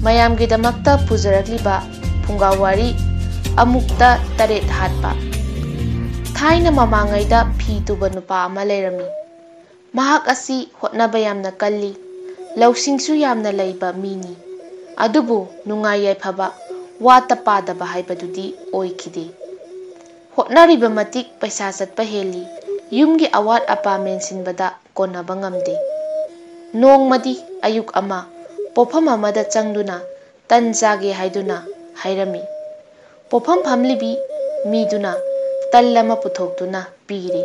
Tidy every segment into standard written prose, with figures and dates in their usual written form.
ꯃꯌꯥꯝꯒꯤꯗꯃꯛꯇ ꯄꯨꯖꯔꯛꯂꯤꯕ ꯐꯨꯡꯒꯥꯋꯥꯔꯤ ꯑꯃꯨꯛꯇ ꯇꯔꯦꯠ ꯍꯥꯠꯄ꯫ ꯊꯥꯏꯅ ꯃꯃꯥꯡꯉꯩꯗ ꯐꯤ ꯇꯨꯕ ꯅꯨꯄꯥ ꯑꯃ ꯂꯩꯔꯝꯃꯤ꯫ ꯃꯍꯥꯛ ꯑꯁꯤ ꯍꯣꯠꯅꯕ ꯌꯥꯝꯅ ꯀꯜꯂꯤ, ꯂꯧꯁꯤꯡꯁꯨ ꯌꯥꯝꯅ ꯂꯩꯕ ꯃꯤꯅꯤ꯫ ꯑꯗꯨꯕꯨ ꯅꯨꯡꯉꯥꯏ ꯌꯥꯏꯐꯕ, ꯋꯥꯠꯇ ꯄꯥꯗꯕ ꯍꯥꯏꯕꯗꯨꯗꯤ ꯑꯣꯏꯈꯤꯗꯦ꯫ ꯍꯣꯠꯅꯔꯤꯕ ꯃꯇꯤꯛ ꯄꯩꯁꯥ ꯆꯠꯄ ꯍꯦꯜꯂꯤ, ꯌꯨꯝꯒꯤ ꯑꯋꯥꯠ ꯑꯄꯥ ꯃꯦꯟꯁꯤꯟꯕꯗ ꯀꯣꯟꯅꯕ ꯉꯝꯗꯦ꯫ ꯅꯣꯡꯃꯗꯤ ꯑꯌꯨꯛ ꯑꯃ ꯄꯣꯐꯝ ꯑꯃꯗ ꯆꯪꯗꯨꯅ ꯇꯟ ꯆꯥꯒꯦ ꯍꯥꯏꯗꯨꯅ ꯍꯥꯏꯔꯝꯃꯤ꯫ ꯄꯣꯐꯝ ꯐꯝꯂꯤꯕꯤ ꯃꯤꯗꯨꯅ ꯇꯜ ꯑꯃ ꯄꯨꯊꯣꯛꯇꯨꯅ ꯄꯤꯔꯤ꯫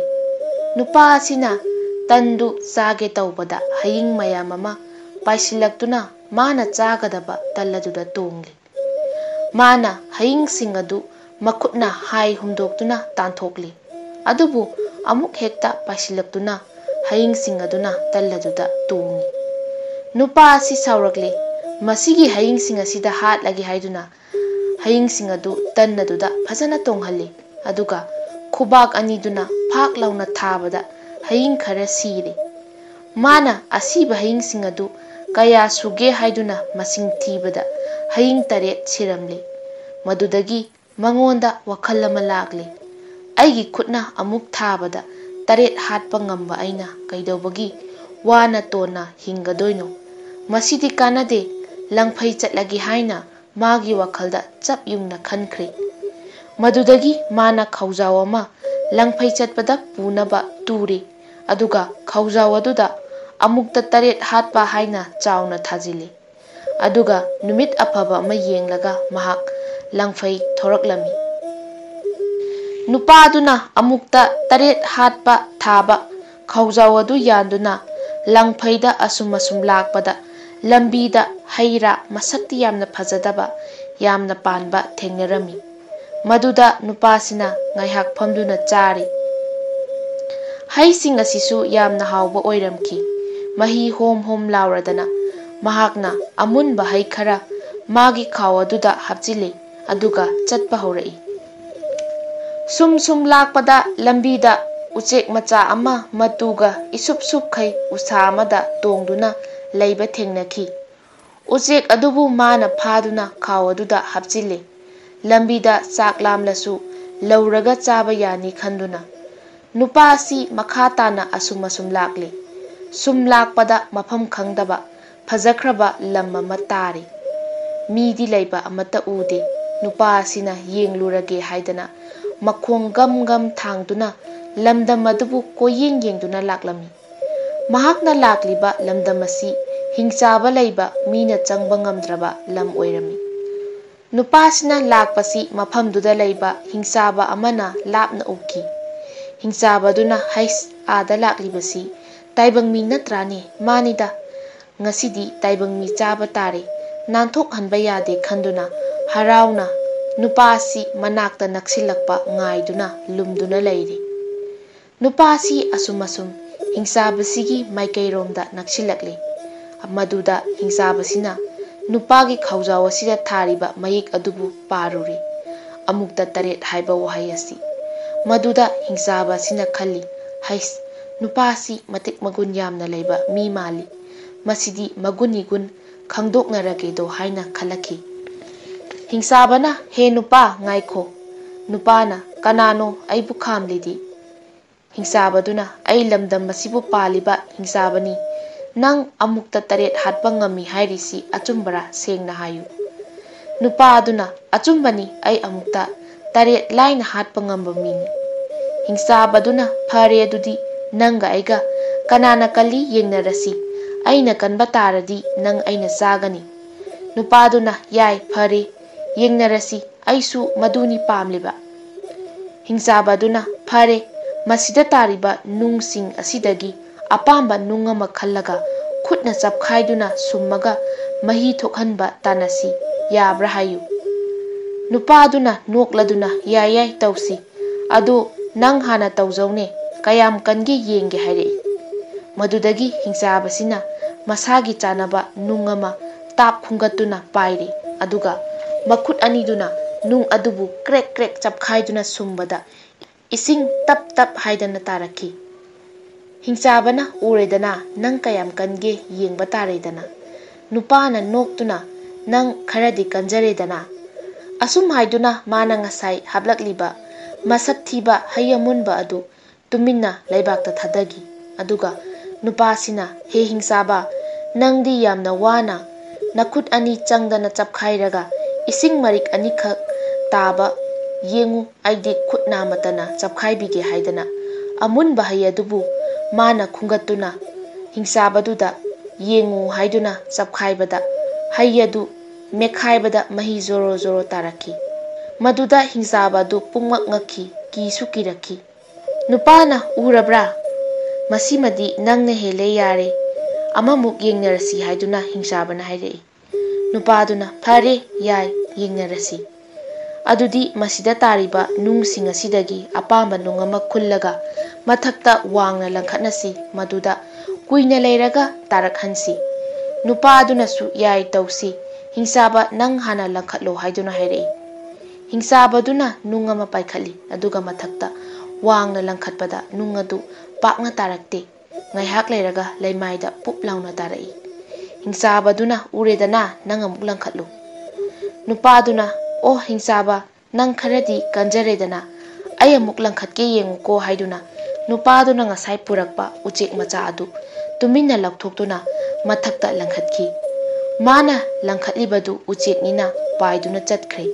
ꯅꯨꯄꯥ ꯑꯁꯤꯅ ꯇꯟꯗꯨ ꯆꯥꯒꯦ ꯇꯧꯕꯗ ꯍꯌꯤꯡ ꯃꯌꯥꯝ ꯑꯃ ꯄꯥꯏꯁꯤꯜꯂꯛꯇꯨꯅ ꯃꯥꯅ ꯆꯥꯒꯗꯕ ꯇꯜ ꯑꯗꯨꯗ ꯇꯣꯡꯂꯤ꯫ ꯃꯥꯅ ꯍꯌꯤꯡꯁꯤꯡ ꯑꯗꯨ ꯃꯈꯨꯠꯅ ꯍꯥꯏ ꯍꯨꯝꯗꯣꯛꯇꯨꯅ ꯇꯥꯟꯊꯣꯛꯂꯤ꯫ ꯑꯗꯨꯕꯨ ꯑꯃꯨꯛ ꯍꯦꯛꯇ ꯄꯥꯏꯁꯤꯜꯂꯛꯇꯨꯅ ꯍꯌꯤꯡꯁꯤꯡ ꯑꯗꯨꯅ ꯇꯜ ꯑꯗꯨꯗ ꯇꯣꯡꯉꯤ꯫ ꯅꯨꯄꯥ ꯑꯁꯤ ꯁꯥꯎꯔꯛꯂꯤ꯫ ꯃꯁꯤꯒꯤ ꯍꯌꯤꯡꯁꯤꯡ ꯑꯁꯤꯗ ꯍꯥꯠꯂꯒꯦ ꯍꯥꯏꯗꯨꯅ ꯍꯌꯤꯡꯁꯤꯡ ꯑꯗꯨ ꯇꯟ ꯑꯗꯨꯗ ꯐꯖꯅ ꯇꯣꯡꯍꯜꯂꯤ꯫ ꯑꯗꯨꯒ ꯈꯨꯕꯥꯛ ꯑꯅꯤꯗꯨꯅ ꯐꯥꯛ ꯂꯥꯎꯅ ꯊꯥꯕꯗ ꯍꯌꯤꯡ ꯈꯔ ꯁꯤꯔꯤ꯫ ꯃꯥꯅ ꯑꯁꯤꯕ ꯍꯌꯤꯡꯁꯤꯡ ꯑꯗꯨ ꯀꯌꯥ ꯁꯨꯒꯦ ꯍꯥꯏꯗꯨꯅ ꯃꯁꯤꯡ ꯊꯤꯕꯗ ꯍꯌꯤꯡ 8 ꯁꯤꯔꯝꯂꯤ꯫ ꯃꯗꯨꯗꯒꯤ ꯃꯉꯣꯟꯗ ꯋꯥꯈꯜ ꯑꯃ ꯂꯥꯛꯂꯤ꯫ ꯑꯩꯒꯤ ꯈꯨꯠꯅ ꯑꯃꯨꯛ ꯊꯥꯕꯗ 8 ꯍꯥꯠꯄ ꯉꯝꯕ ꯑꯩꯅ ꯀꯩꯗꯧꯕꯒꯤ ꯋꯥꯅ ꯇꯣꯟꯅ ꯍꯤꯡꯒꯗꯣꯏꯅꯣ? ꯃꯁꯤꯗꯤ ꯀꯥꯟꯅꯗꯦ, ꯂꯪꯐꯩ ꯆꯠꯂꯒꯦ ꯍꯥꯏꯅ ꯃꯥꯒꯤ ꯋꯥꯈꯜꯗ ꯆꯞ ꯌꯨꯡꯅ ꯈꯟꯈ꯭ꯔꯦ꯫ ꯃꯗꯨꯗꯒꯤ ꯃꯥꯅ ꯈꯧꯖꯥꯎ ꯑꯃ ꯂꯪꯐꯩ ꯆꯠꯄꯗ ꯄꯨꯅꯕ ꯇꯨꯔꯤ꯫ ꯑꯗꯨꯒ ꯈꯧꯖꯥꯎ ꯑꯗꯨꯗ ꯑꯃꯨꯛꯇ 8 ꯍꯥꯠꯄ ꯍꯥꯏꯅ ꯆꯥꯎꯅ ꯊꯥꯖꯤꯜꯂꯤ꯫ ꯑꯗꯨꯒ ꯅꯨꯃꯤꯠ ꯑꯐꯕ ꯑꯃ ꯌꯦꯡꯂꯒ ꯃꯍꯥꯛ ꯂꯪꯐꯩ ꯊꯣꯔꯛꯂꯝꯃꯤ꯫ ꯅꯨꯄꯥꯗꯨꯅ ꯑꯃꯨꯛꯇ 8 ꯍꯥꯠꯄ ꯊꯥꯕ ꯈꯧꯖꯥꯎ ꯑꯗꯨ ꯌꯥꯟꯗꯨꯅ ꯂꯪꯐꯩꯗ ꯑꯁꯨꯝ ꯂꯥꯛꯄꯗ ꯂꯝꯕꯤꯗ ꯍꯩ ꯔꯥ ꯃꯁꯛꯇꯤ ꯌꯥꯝꯅ ꯐꯖꯗꯕ, ꯌꯥꯝꯅ ꯄꯥꯟꯕ ꯊꯦꯡꯅꯔꯝꯃꯤ꯫ ꯃꯗꯨꯗ ꯅꯨꯄꯥꯁꯤꯅ ꯉꯥꯏꯍꯥꯛ ꯐꯝꯗꯨꯅ ꯆꯥꯔꯤ꯫ ꯍꯩꯁꯤꯡ ꯑꯁꯤꯁꯨ ꯌꯥꯝꯅ ꯍꯥꯎꯕ ꯑꯣꯏꯔꯝꯈꯤ, ꯃꯍꯤ ꯍꯣꯝ ꯍꯣꯝ ꯂꯥꯎꯔꯗꯅ꯫ ꯃꯍꯥꯛꯅ ꯑꯃꯨꯟꯕ ꯍꯩ ꯈꯔ ꯃꯥꯒꯤ ꯈꯥꯎ ꯑꯗꯨꯗ ꯍꯥꯞꯆꯤꯜꯂꯤ, ꯑꯗꯨꯒ ꯆꯠꯄ ꯍꯧꯔꯛꯏ꯫ ꯁꯨꯝ ꯂꯥꯛꯄꯗ ꯂꯝꯕꯤꯗ ꯎꯆꯦꯛ ꯃꯆꯥ ꯑꯃ ꯃꯇꯨꯒ ꯏꯁꯨꯞ ꯁꯨꯞꯈꯩ ꯎꯁꯥ ꯑꯃꯗ ꯇꯣꯡꯗꯨꯅ ꯂꯩꯕ ꯊꯦꯡꯅꯈꯤ꯫ ꯎꯆꯦꯛ ꯑꯗꯨꯕꯨ ꯃꯥꯅ ꯐꯥꯗꯨꯅ ꯈꯥꯎ ꯑꯗꯨꯗ ꯍꯥꯞꯆꯤꯜꯂꯤ꯫ ꯂꯝꯕꯤꯗ ꯆꯥꯛ ꯂꯥꯝꯂꯁꯨ ꯂꯧꯔꯒ ꯆꯥꯕ ꯌꯥꯅꯤ ꯈꯟꯗꯨꯅ꯫ ꯅꯨꯄꯥ ꯑꯁꯤ ꯃꯈꯥ ꯇꯥꯅ ꯑꯁꯨꯝ ꯂꯥꯛꯂꯤ꯫ ꯁꯨꯝ ꯂꯥꯛꯄꯗ ꯃꯐꯝ ꯈꯪꯗꯕ ꯐꯖꯈ꯭ꯔꯕ ꯂꯝ ꯑꯃ ꯇꯥꯔꯤ꯫ ꯃꯤꯗꯤ ꯂꯩꯕ ꯑꯃꯠꯇ ꯎꯗꯦ꯫ ꯅꯨꯄꯥ ꯑꯁꯤꯅ ꯌꯦꯡꯂꯨꯔꯒꯦ ꯍꯥꯏꯗꯅ ꯃꯈꯣꯡ ꯒꯝ ꯒꯝ ꯊꯥꯡꯗꯨꯅ ꯂꯝꯗꯝ ꯑꯗꯨꯕꯨ ꯀꯣꯏꯌꯦꯡ ꯌꯦꯡꯗꯨꯅ ꯂꯥꯛꯂꯝꯃꯤ꯫ ꯃꯍꯥꯛꯅ ꯂꯥꯛꯂꯤꯕ ꯂꯝꯗꯝ ꯑꯁꯤ ꯍꯤꯡꯆꯥꯕ ꯂꯩꯕ ꯃꯤꯅ ꯆꯪꯕ ꯉꯝꯗ꯭ꯔꯕ ꯂꯝ ꯑꯣꯏꯔꯝꯃꯤ꯫ ꯅꯨꯄꯥꯁꯤꯅ ꯂꯥꯛꯄꯁꯤ ꯃꯐꯝꯗꯨꯗ ꯂꯩꯕ ꯍꯤꯡꯆꯥꯕ ꯑꯃꯅ ꯂꯥꯞꯅ ꯎꯈꯤ꯫ ꯍꯤꯡꯆꯥꯕꯗꯨꯅ ꯍꯩꯁ, ꯑꯥꯗ ꯂꯥꯛꯂꯤꯕꯁꯤ ꯇꯥꯏꯕꯪ ꯃꯤ ꯅꯠꯇ꯭ꯔꯥꯅꯦ? ꯃꯥꯅꯤꯗ, ꯉꯁꯤꯗꯤ ꯇꯥꯏꯕꯪ ꯃꯤ ꯆꯥꯕ ꯇꯥꯔꯦ, ꯅꯥꯟꯊꯣꯛꯍꯟꯕ ꯌꯥꯗꯦ ꯈꯟꯗꯨꯅ ꯍꯔꯥꯎꯅ ꯅꯨꯄꯥ ꯑꯁꯤ ꯃꯅꯥꯛꯇ ꯅꯛꯁꯤꯜꯂꯛꯄ ꯉꯥꯏꯗꯨꯅ ꯂꯨꯝꯗꯨꯅ ꯂꯩꯔꯤ꯫ ꯅꯨꯄꯥ ꯑꯁꯤ ꯑꯁꯨꯝ ꯍꯤꯡꯆꯥꯕꯁꯤꯒꯤ ꯃꯥꯏꯀꯩꯔꯣꯝꯗ ꯅꯛꯁꯤꯜꯂꯛꯂꯤ꯫ ꯃꯗꯨꯗ ꯍꯤꯡꯆꯥꯕꯁꯤꯅ ꯅꯨꯄꯥꯒꯤ ꯈꯧꯖꯥꯎ ꯑꯁꯤꯗ ꯊꯥꯔꯤꯕ ꯃꯌꯦꯛ ꯑꯗꯨꯕꯨ ꯄꯥꯔꯨꯔꯤ꯫ ꯑꯃꯨꯛꯇ 8 ꯍꯥꯏꯕ ꯋꯥꯍꯩ ꯑꯁꯤ꯫ ꯃꯗꯨꯗ ꯍꯤꯡꯆꯥꯕ ꯑꯁꯤꯅ ꯈꯜꯂꯤ, ꯍꯩꯁ, ꯅꯨꯄꯥ ꯑꯁꯤ ꯃꯇꯤꯛ ꯃꯒꯨꯟ ꯌꯥꯝꯅ ꯂꯩꯕ ꯃꯤ ꯃꯥꯜꯂꯤ, ꯃꯁꯤꯗꯤ ꯃꯒꯨꯟ ꯏꯒꯨꯟ ꯈꯪꯗꯣꯛꯅꯔꯒꯦꯗꯣ ꯍꯥꯏꯅ ꯈꯜꯂꯛꯈꯤ꯫ ꯍꯤꯡꯆꯥꯕꯅ, ꯍꯦ ꯅꯨꯄꯥ, ꯉꯥꯏꯈꯣ꯫ ꯅꯨꯄꯥꯅ, ꯀꯅꯥꯅꯣ ꯑꯩꯕꯨ ꯈꯥꯝꯂꯤꯗꯤ? ꯍꯤꯡꯆꯥꯕꯗꯨꯅ, ꯑꯩ ꯂꯝꯗꯝ ꯑꯁꯤꯕꯨ ꯄꯥꯜꯂꯤꯕ ꯍꯤꯡꯆꯥꯕꯅꯤ꯫ ꯅꯪ ꯑꯃꯨꯛꯇ 8 ꯍꯥꯠꯄ ꯉꯝꯃꯤ ꯍꯥꯏꯔꯤꯁꯤ ꯑꯆꯨꯝꯕꯔꯥ? ꯁꯦꯡꯅ ꯍꯥꯏꯌꯨ꯫ ꯅꯨꯄꯥ ꯑꯗꯨꯅ, ꯑꯆꯨꯝꯕꯅꯤ, ꯑꯩ ꯑꯃꯨꯛꯇ 8 ꯂꯥꯏꯅ ꯍꯥꯠꯄ ꯉꯝꯕ ꯃꯤꯅꯤ꯫ ꯍꯤꯡꯆꯥꯕꯗꯨꯅ, ꯐꯔꯦ ꯑꯗꯨꯗꯤ ꯅꯪꯒ ꯑꯩꯒ ꯀꯅꯥꯅ ꯀꯜꯂꯤ ꯌꯦꯡꯅꯔꯁꯤ꯫ ꯑꯩꯅ ꯀꯟꯕ ꯇꯥꯔꯗꯤ ꯅꯪ ꯑꯩꯅ ꯆꯥꯒꯅꯤ꯫ ꯅꯨꯄꯥꯗꯨꯅ, ꯌꯥꯏ, ꯐꯔꯦ, ꯌꯦꯡꯅꯔꯁꯤ, ꯑꯩꯁꯨ ꯃꯗꯨꯅꯤ ꯄꯥꯝꯂꯤꯕ꯫ ꯍꯤꯡꯆꯥꯕꯗꯨꯅ, ꯐꯔꯦ, ꯃꯁꯤꯗ ꯇꯥꯔꯤꯕ ꯅꯨꯡꯁꯤꯡ ꯑꯁꯤꯗꯒꯤ ꯑꯄꯥꯝꯕ ꯅꯨꯡ ꯑꯃ ꯈꯜꯂꯒ ꯈꯨꯠꯅ ꯆapꯈꯥꯏꯗꯨꯅ ꯁꯨꯝꯃꯒ ꯃꯍꯤ ꯊꯣꯛꯍꯟꯕ ꯇꯥꯟꯅꯁꯤ, ꯌꯥꯕ꯭ꯔꯥ ꯍꯥꯏꯌꯨ꯫ ꯅꯨꯄꯥꯗꯨꯅ ꯅꯣꯛꯂꯗꯨꯅ, ꯌꯥꯏ, ꯇꯧꯁꯤ꯫ ꯑꯗꯨ ꯅꯪ ꯍꯥꯟꯅ ꯇꯧꯖꯧꯅꯦ, ꯀꯌꯥꯝ ꯀꯟꯒꯦ ꯌꯦꯡꯒꯦ ꯍꯥꯏꯔꯛꯏ꯫ ꯃꯗꯨꯗꯒꯤ ꯍꯤꯡꯆꯥꯕꯁꯤꯅ ꯃꯁꯥꯒꯤ ꯆꯥꯅꯕ ꯅꯨꯡ ꯑꯃ ꯇꯥꯞ ꯈꯨꯟꯒꯠꯇꯨꯅ ꯄꯥꯏꯔꯤ꯫ ꯑꯗꯨꯒ ꯃꯈꯨꯠ ꯑꯅꯤꯗꯨꯅ ꯅꯨꯡ ꯑꯗꯨꯕꯨ ꯀ꯭ꯔꯦꯛ ꯆapꯈꯥꯏꯗꯨꯅ ꯁꯨꯝꯕꯗ ꯏꯁꯤꯡ ꯇꯞ ꯍꯥꯏꯗꯅ ꯇꯥꯔꯛꯈꯤ꯫ ꯍꯤꯡꯆꯥꯕꯅ, ꯎꯔꯦꯗꯅ, ꯅꯪ ꯀꯌꯥꯝ ꯀꯟꯒꯦ ꯌꯦꯡꯕ ꯇꯥꯔꯦꯗꯅ꯫ ꯅꯨꯄꯥꯅ ꯅꯣꯛꯇꯨꯅ, nang kharadi kanjaredana. Asum haiduna mana ngasai hablakliba masak thiba hayamunba adu tuminna laibakta thadagi. Aduga nupasina he hingsaba nangdi yamna wana nakut ani changdana chapkhairaga ising marik ani khak taba yengu aidi khutna matana chapkhaibige haidana amunba hayadubu mana khungatuna hingsabaduda yengu haiduna chapkhaibada hayadu mekhaibada mahi zoro zoro taraki. Maduda hingsabadu pungmak ngaki kisu kiraki. Nupana urabra masimadi nangna hele yare amamuk yengnarasi haiduna hingsabana hairei. Nupaduna phare yai yengnarasi. Adudi masida tariba nung singasidagi apamba nung ama kullaga mathakta wangna langkhatnasi maduda kuina leiraga tarakhansi. Nupaduna su yai tausi hingsaba nang hana langkhatlo haiduna hairei. Hingsabaduna nung ama paikhali aduga mathakta wangna langkhatpada nung adu pakna tarakte ngaihak leiraga leimaida pup launa tarai. Hingsabaduna uredana nang amuk langkhatlo. Nupaduna oh hingsaba nang kharadi kanjaredana ay amuk langkhatke yenguko haiduna nupaduna ngasai purakpa uchek macha adu tuminna lakthoktuna mathakta langkhatki. Mana langkhatlibadu ucheknina paiduna chatkre.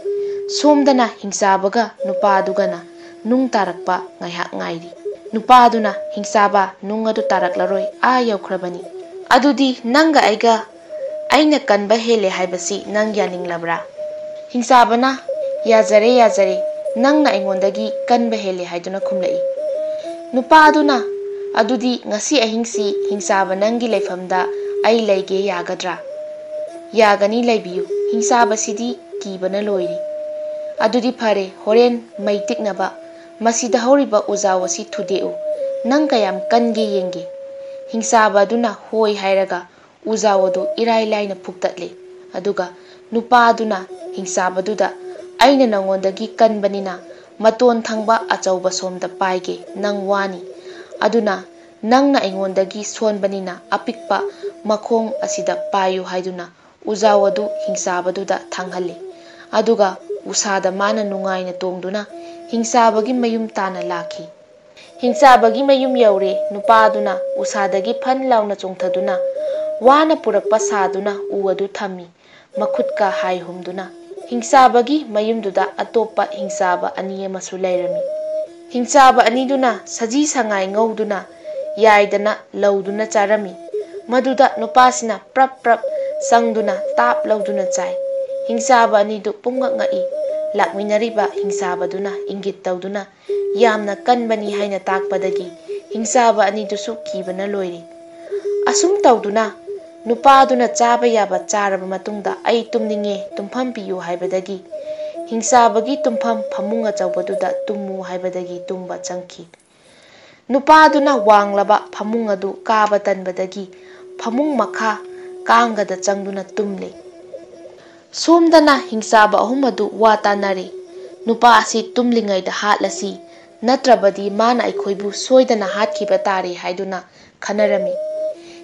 Somdana hingsabaga nupadugana nung tarakpa ngaihak ngairi. Nupaduna hingsaba nung adu taraklaroi a yaukrabani. Adudi nanga aiga aina kanba hele haibasi nang yaninglabra. Hingsabana yajare yajare nangna aingondagi kanba hele haiduna khumlai. Nupaduna adudi ngasi ahingsi hingsaba nangi leifamda ai leige yagadra. Yagani leibiyu hingsaba sidi kibana loiri. Adudi phare horen maitiknaba masida horiba uzawasi thudeu nang kayam kange yenge. Hingsaba aduna hoi hairaga uzawadu irai laina phuktatle. Aduga nupaduna hingsabaduda aina nangondagi kanbanina maton thangba achauba somda paige nang wani. Aduna nangna aingondagi sonbanina apikpa makhong asida payu haiduna uzawadu hingsabaduda thanghalle. Aduga usada mana nungaina tongduna hingsabagi mayum tana laki. Hingsabagi mayum yaure nupaduna usadagi phan launa chongthaduna wana purakpa saduna uadu thami makutka hai humduna. Hingsabagi mayumduda atopa hingsaba ani amasu leirami. Hingsaba aniduna saji sangai ngauduna yaidana lauduna charami. Maduda nupasina prap prap sangduna tap lauduna chai. Hingsaba anidu pungak ngai lakminariba hingsabaduna ingit tauduna yamna kanbani haina takpadagi hingsaba anidusu kibana loiri. Asum tauduna nupaduna chaba yaba charaba matungda ai tumninge tumpham piyu haibadagi hingsabagi tumpham phamunga chawbaduda tumu haibadagi tumba changki. Nupaduna wanglaba phamung adu kaba tanbadagi phamung makha kangada changduna tumle. Somdana hingsaba ahum adu watanare. Nupa asi tumlingaida hatlasi natrabadi mana aikhoibu soidana hatkiba tare haiduna khanarami.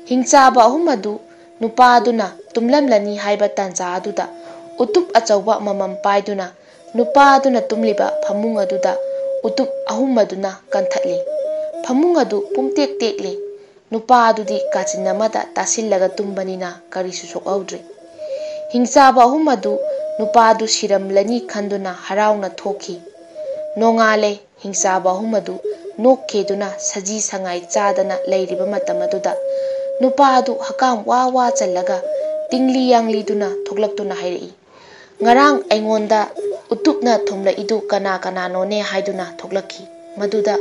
Hingsaba ahum adu nupaduna tumlamlani haiba tanza aduda utup achauba mamam paiduna nupaduna tumliba phamung aduda utup ahum aduna kanthatle. Phamung adu pumtek tekle. Nupa adudi kachinamada tasillaga tumbanina karisu sokaudre. Hingsaba ahum adu nupa adu siramlani khanduna harauna thoki. Nongale hingsaba ahum adu nokkeduna saji sangai chadana leiriba matamaduda nupa adu hakam wa challaga tingli yangli duna thoklaktuna hairei. Ngarang aingonda utupna thomla idu kana kana none haiduna thoklaki. Maduda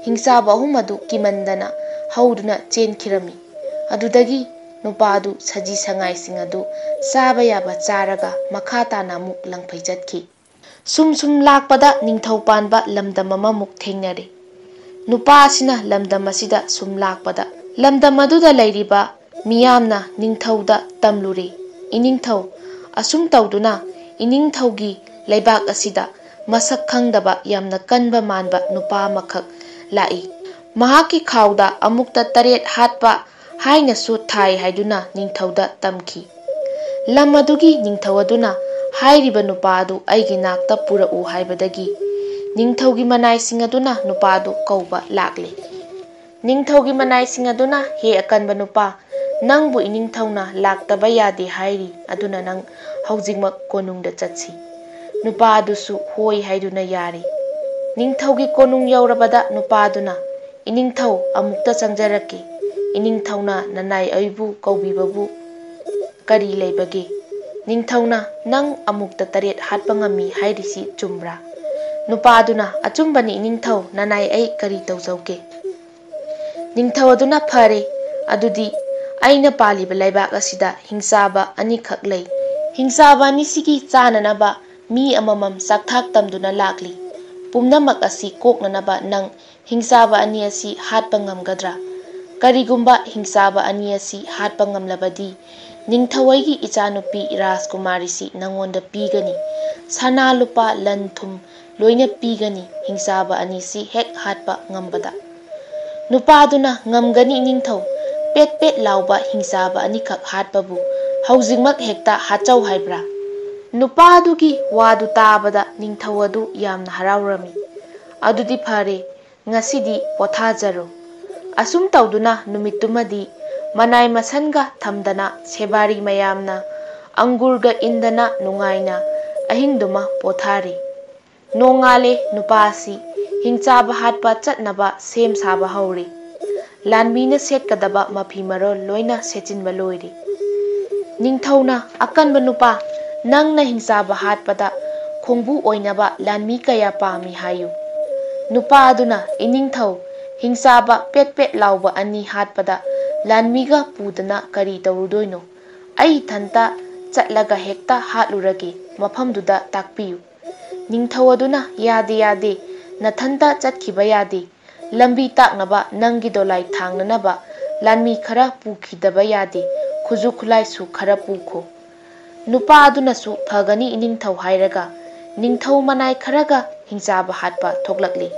hingsaba ahum adu kimandana hauduna chenkirami. Adudagi nupa adu saji sangai sing adu saba yaba charaga makha tana muk langphai chatki. Sum lakpada ningthau panba lamdam amamuk thengnare. Nupa asina lamdam asida sum lakpada lamdam aduda leiriba miyamna ningthauda tamlure. Iningthau asum tauduna iningthaugi leibak asida masak khangdaba yamna kanba manba nupa makhak lai. Mahaki khauda amukta taret hatpa haina su thai haiduna ningthauda tamki. ꯂꯝ ꯑꯗꯨꯒꯤ ꯅꯤꯡꯊꯧ ꯑꯗꯨꯅ ꯍꯥꯏꯔꯤꯕ ꯅꯨꯄꯥ ꯑꯗꯨ ꯑꯩꯒꯤ ꯅꯥꯛꯇ ꯄꯨꯔꯛꯎ ꯍꯥꯏꯕꯗꯒꯤ ꯅꯤꯡꯊꯧꯒꯤ ꯃꯅꯥꯏꯁꯤꯡ ꯑꯗꯨꯅ ꯅꯨꯄꯥ ꯑꯗꯨ ꯀꯧꯕ ꯂꯥꯛꯂꯤ꯫ ꯅꯤꯡꯊꯧꯒꯤ ꯃꯅꯥꯏꯁꯤꯡ ꯑꯗꯨꯅ ꯍꯦ ꯑꯀꯟꯕ ꯅꯨꯄꯥ, ꯅꯪꯕꯨ ꯏꯅꯤꯡꯊꯧꯅ ꯂꯥꯛꯇꯕ ꯌꯥꯗꯦ ꯍꯥꯏꯔꯤ, ꯑꯗꯨꯅ ꯅꯪ ꯍꯧꯖꯤꯛꯃꯛ ꯀꯣꯅꯨꯡꯗ ꯆꯠꯁꯤ꯫ ꯅꯨꯄꯥ ꯑꯗꯨꯁꯨ ꯍꯣꯏ ꯍꯥꯏꯗꯨꯅ ꯌꯥꯔꯤ꯫ ꯅꯤꯡꯊꯧꯒꯤ ꯀꯣꯅꯨꯡ ꯌꯧꯔꯕꯗ ꯅꯨꯄꯥ ꯑꯗꯨꯅ, ꯏꯅꯤꯡꯊꯧ ꯑꯃꯨꯛꯇ ꯆꯪꯖꯔꯛꯀꯦ, ꯏꯅꯤꯡꯊꯧꯅ ꯅꯅꯥꯏ ꯑꯩꯕꯨ ꯀꯧꯕꯤꯕꯕꯨ ꯀꯔꯤ ꯂꯩꯕꯒꯦ? ꯅꯤꯡꯊꯧꯅ ꯅꯪ ꯑꯃꯨꯛꯇ 7 ꯍꯥꯠꯄ ꯉꯝꯃꯤ ꯍꯥꯏꯔꯤꯁꯤ ꯆꯨꯝꯕ꯭ꯔꯥ? ꯅꯨꯄꯥ ꯑꯗꯨꯅ ꯑꯆꯨꯝꯕꯅꯤ ꯏꯅꯤꯡꯊꯧ, ꯅꯅꯥꯏ ꯑꯩ ꯀꯔꯤ ꯇꯧꯖꯧꯒꯦ? ꯅꯤꯡꯊꯧ ꯑꯗꯨꯅ ꯐꯔꯦ, ꯑꯗꯨꯗꯤ ꯑꯩꯅ ꯄꯥꯜꯂꯤꯕ ꯂꯩꯕꯥꯛ ꯑꯁꯤꯗ ꯍꯤꯡꯆꯥꯕ ꯑꯅꯤꯈꯛ ꯂꯩ꯫ ꯍꯤꯡꯆꯥꯕ ꯑꯅꯤꯁꯤꯒꯤ ꯆꯥꯅꯅꯕ ꯃꯤ ꯑꯃꯃꯝ ꯆꯥꯛꯊꯥꯛ ꯇꯝꯗꯨꯅ ꯂꯥꯛꯂꯤ꯫ ꯄꯨꯝꯅꯃꯛ ꯑꯁꯤ ꯀꯣꯛꯅꯅꯕ ꯅꯪ ꯍꯤꯡꯆꯥꯕ ꯑꯅꯤ ꯑꯁꯤ ꯍꯥꯠꯄ ꯉꯝꯒꯗ꯭ꯔꯥ? ꯀꯔꯤꯒꯨꯝꯕ ꯍꯤꯡꯆꯥꯕ ꯑꯅꯤ ꯑꯁꯤ ꯍꯥꯠꯄ ꯉꯝꯂꯕꯗꯤ ꯅꯤꯡꯊꯧꯒꯤ ꯏꯆꯥꯅꯨꯄꯤ ꯔꯥꯖꯀꯨꯃꯥꯔꯤꯁꯤ ꯅꯪꯉꯣꯟꯗ ꯄꯤꯒꯅꯤ, ꯁꯅꯥ ꯂꯨꯄꯥ ꯂꯟ ꯊꯨꯝ ꯂꯣꯏꯅ ꯄꯤꯒꯅꯤ ꯍꯤꯡꯆꯥꯕ ꯑꯅꯤꯁꯤ ꯍꯦꯛ ꯍꯥꯠꯄ ꯉꯝꯕꯗ꯫ ꯅꯨꯄꯥ ꯑꯗꯨꯅ ꯉꯝꯒꯅꯤ ꯏꯅꯤꯡꯊꯧ, ꯄꯦꯠ ꯄꯦꯠ ꯂꯥꯎꯕ ꯍꯤꯡꯆꯥꯕ ꯑꯅꯤꯈꯛ ꯍꯥꯠꯄꯕꯨ ꯍꯧꯖꯤꯛꯃꯛ ꯍꯦꯛꯇ ꯍꯥꯠꯆꯧ ꯍꯥꯏꯕ꯭ꯔꯥ? ꯅꯨꯄꯥ ꯑꯗꯨꯒꯤ ꯋꯥꯗꯨ ꯇꯥꯕꯗ ꯅꯤꯡꯊꯧ ꯑꯗꯨ ꯌꯥꯝꯅ ꯍꯔꯥꯎꯔꯝꯃꯤ꯫ ꯑꯗꯨꯗꯤ ꯐꯔꯦ, ꯉꯁꯤꯗꯤ ꯄꯣꯊꯥꯖꯔꯣ꯫ ꯑꯁꯨꯝ ꯇꯧꯗꯨꯅ ꯅꯨꯃꯤꯠꯇꯨꯃꯗꯤ ꯃꯅꯥꯏ ꯃꯁꯟꯒ ꯊꯝꯗꯅ ꯁꯦꯕꯥꯔꯤ ꯃꯌꯥꯝꯅ ꯑꯪꯒꯨꯔꯒ ꯏꯟꯗꯅ ꯅꯨꯡꯉꯥꯏꯅ ꯑꯍꯤꯡꯗꯨꯃ ꯄꯣꯊꯥꯔꯦ꯫ ꯅꯣꯡꯉꯥꯜꯂꯦ, ꯅꯨꯄꯥ ꯑꯁꯤ ꯍꯤꯡꯆꯥꯕ ꯍꯥꯠꯄ ꯆꯠꯅꯕ ꯁꯦꯝ ꯁꯥꯕ ꯍꯧꯔꯦ꯫ ꯂꯥꯟꯃꯤꯅ ꯁꯦꯠꯀꯗꯕ ꯃꯐꯤ ꯃꯔꯣꯜ ꯂꯣꯏꯅ ꯁꯦꯠꯆꯤꯟꯕ ꯂꯣꯏꯔꯦ꯫ ꯅꯤꯡꯊꯧꯅ, ꯑꯀꯟꯕ ꯅꯨꯄꯥ, ꯅꯪꯅ ꯍꯤꯡꯆꯥꯕ ꯍꯥꯠꯄꯗ ꯈꯣꯡꯕꯨ ꯑꯣꯏꯅꯕ ꯂꯥꯟꯃꯤ ꯀꯌꯥ ꯄꯥꯝꯃꯤ ꯍꯥꯏꯌꯨ? ꯅꯨꯄꯥ ꯑꯗꯨꯅ, ꯏꯅꯤꯡꯊꯧ, ꯍꯤꯡꯆꯥꯕ ꯄꯦꯠ ꯄꯦꯠ ꯂꯥꯎꯕ ꯑꯅꯤ ꯍꯥꯠꯄꯗ ꯂꯥꯟꯃꯤꯒ ꯄꯨꯗꯅ ꯀꯔꯤ ꯇꯧꯔꯨꯗꯣꯏꯅꯣ? ꯑꯩ ꯏꯊꯟꯇ ꯆꯠꯂꯒ ꯍꯦꯛꯇ ꯍꯥꯠꯂꯨꯔꯒꯦ, ꯃꯐꯝꯗꯨꯗ ꯇꯥꯛꯄꯤꯌꯨ꯫ ꯅꯤꯡꯊꯧ ꯑꯗꯨꯅ, ꯌꯥꯗꯦ ꯌꯥꯗꯦ, ꯅꯊꯟꯇ ꯆꯠꯈꯤꯕ ꯌꯥꯗꯦ꯫ ꯂꯝꯕꯤ ꯇꯥꯛꯅꯕ, ꯅꯪꯒꯤ ꯗꯣꯂꯥꯏ ꯊꯥꯡꯅꯅꯕ ꯂꯥꯟꯃꯤ ꯈꯔ ꯄꯨꯈꯤꯗꯕ ꯌꯥꯗꯦ, ꯈꯨꯠꯁꯨ ꯈꯨꯠꯂꯥꯏꯁꯨ ꯈꯔ ꯄꯨꯈꯣ꯫ ꯅꯨꯄꯥ ꯑꯗꯨꯅꯁꯨ ꯐꯒꯅꯤ ꯏꯅꯤꯡꯊꯧ ꯍꯥꯏꯔꯒ ꯅꯤꯡꯊꯧ ꯃꯅꯥꯏ ꯈꯔꯒ ꯍꯤꯡꯆꯥꯕ ꯍꯥꯠꯄ ꯊꯣꯛꯂꯛꯂꯤ꯫